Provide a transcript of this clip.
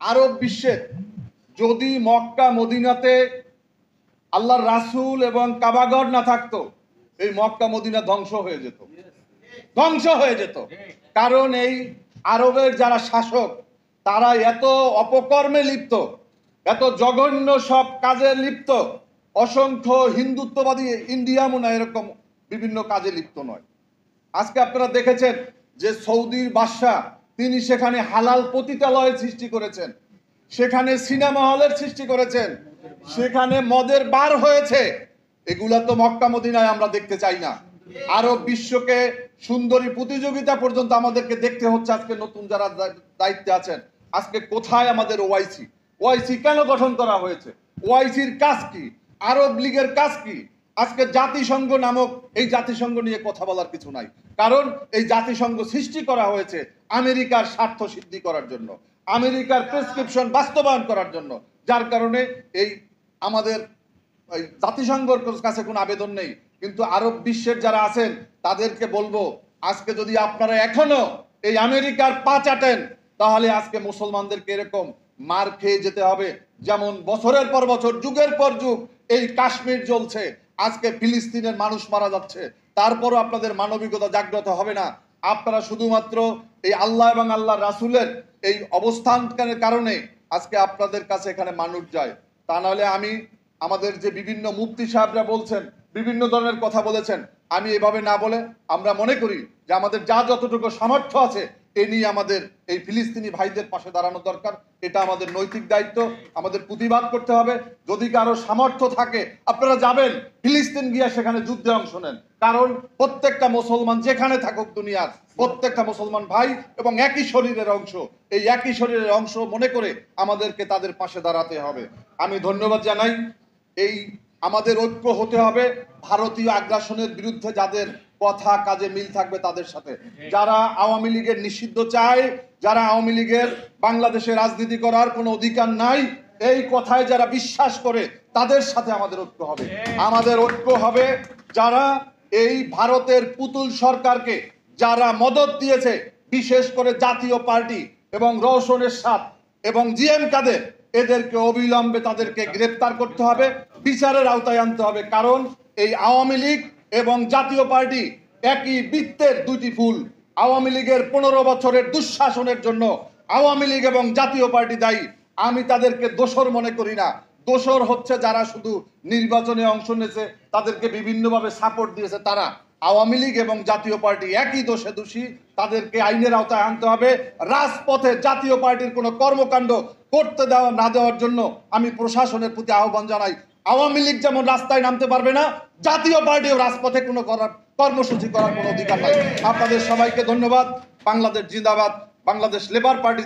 আরব বিশ্বের যদি মক্কা মদিনাতে আল্লাহর রাসূল এবং কাবাগর না থাকতো, এই মক্কা মদিনা ধ্বংস হয়ে যেত। কারণ এই আরবের যারা শাসক তারা এত অপকর্মে লিপ্ত, এত জঘন্য সব কাজে লিপ্ত, অসংখ্য হিন্দুত্ববাদী ইন্ডিয়া মুনা এরকম বিভিন্ন কাজে লিপ্ত নয়। আজকে আপনারা দেখেছেন যে সৌদির বাদশা তিনি সেখানে হালাল পতিতালয়ের সৃষ্টি করেছেন, সেখানে সিনেমা হলের সৃষ্টি করেছেন, সেখানে মদের বার হয়েছে। এগুলা তো মক্কা মদিনায় আমরা দেখতে চাই না। আরব বিশ্বকে সুন্দরী প্রতিযোগিতা পর্যন্ত আমাদেরকে দেখতে হচ্ছে। আজকে নতুন যারা দায়িত্বে আছেন, আজকে কোথায় আমাদের ওআইসি কেন গঠন করা হয়েছে? ওআইসির কাজ কি? আরব লীগের কাজ কি? আজকে জাতিসংঘ নামক এই জাতিসংঘ নিয়ে কথা বলার কিছু নাই। কারণ এই জাতিসংঘ সৃষ্টি করা হয়েছে আমেরিকার স্বার্থ সিদ্ধি করার জন্য, আমেরিকার প্রেসক্রিপশন বাস্তবায়ন করার জন্য। যার কারণে এই আমাদের জাতিসংঘের কাছে কোনো আবেদন নেই। কিন্তু আরব বিশ্বের যারা আছেন তাদেরকে বলবো, আজকে যদি আপনারা এখনো এই আমেরিকার পা চাটেন, তাহলে আজকে মুসলমানদেরকে এরকম মার খেয়ে যেতে হবে। যেমন বছরের পর বছর, যুগের পর যুগ এই কাশ্মীর জ্বলছে, আজকে ফিলিস্তিনের মানুষ মারা যাচ্ছে, তারপরও আপনাদের মানবিকতা জাগ্রত হবে না। আপনারা শুধুমাত্র এই আল্লাহ এবং আল্লাহ রাসূলের এই অবস্থানের কারণে আজকে আপনাদের কাছে এখানে মানুষ যায়। তা নাহলে আমাদের যে বিভিন্ন মুফতি সাহেবরা বলছেন, বিভিন্ন ধরনের কথা বলেছেন, আমি এভাবে না বলে আমরা মনে করি যে আমাদের যা যতটুকু সামর্থ্য আছে এ নিয়ে আমাদের এই ফিলিস্তিনি ভাইদের পাশে দাঁড়ানো দরকার। এটা আমাদের নৈতিক দায়িত্ব, আমাদের প্রতিবাদ করতে হবে। যদি কারো সামর্থ্য থাকে আপনারা যাবেন ফিলিস্তিন গিয়ে সেখানে যুদ্ধে অংশ নেন। কারণ প্রত্যেকটা মুসলমান যেখানে থাকুক দুনিয়ার, প্রত্যেকটা মুসলমান ভাই এবং একই শরীরের অংশ। এই একই শরীরের অংশ মনে করে আমাদেরকে তাদের পাশে দাঁড়াতে হবে। আমি ধন্যবাদ জানাই। এই আমাদের ঐক্য হতে হবে ভারতীয় আগ্রাসনের বিরুদ্ধে, যাদের কথা কাজে মিল থাকবে তাদের সাথে। যারা আওয়ামী লীগের নিষিদ্ধ চায়, যারা আওয়ামী লীগের বাংলাদেশে রাজনীতি করার কোনো অধিকার নাই, এই কথায় যারা বিশ্বাস করে তাদের সাথে আমাদের ঐক্য হবে। আমাদের ঐক্য হবে যারা এই ভারতের পুতুল সরকারকে যারা মদত দিয়েছে, বিশেষ করে জাতীয় পার্টি এবং রওশন এরশাদ এবং জিএম কাদের, এদেরকে অবিলম্বে তাদেরকে গ্রেফতার করতে হবে, বিচারের আওতায় আনতে হবে। কারণ এই আওয়ামী লীগ এবং জাতীয় পার্টি একই বৃত্তের দুইটি ফুল। আওয়ামী লীগের 15 বছরের দুঃশাসনের জন্য আওয়ামী লীগ এবং জাতীয় পার্টি দায়ী। আমি তাদেরকে দোষর মনে করি না। দোষর হচ্ছে যারা শুধু নির্বাচনে অংশ নিয়েছে, তাদেরকে বিভিন্নভাবে সাপোর্ট দিয়েছে তারা। আওয়ামী লীগ এবং জাতীয় পার্টি একই দোষে দোষী, তাদেরকে আইনের আওতায় আনতে হবে। রাজপথে জাতীয় পার্টির কোনো কর্মকাণ্ড করতে না দেওয়ার জন্য আমি প্রশাসনের প্রতি আহ্বান জানাই। আওয়ামী লীগ যেমন রাস্তায় নামতে পারবে না, জাতীয় পার্টিও রাজপথে কোনো কর্মসূচি করার কোনো অধিকার নাই। আপনাদের সবাইকে ধন্যবাদ। বাংলাদেশ জিন্দাবাদ, বাংলাদেশ লেবার পার্টি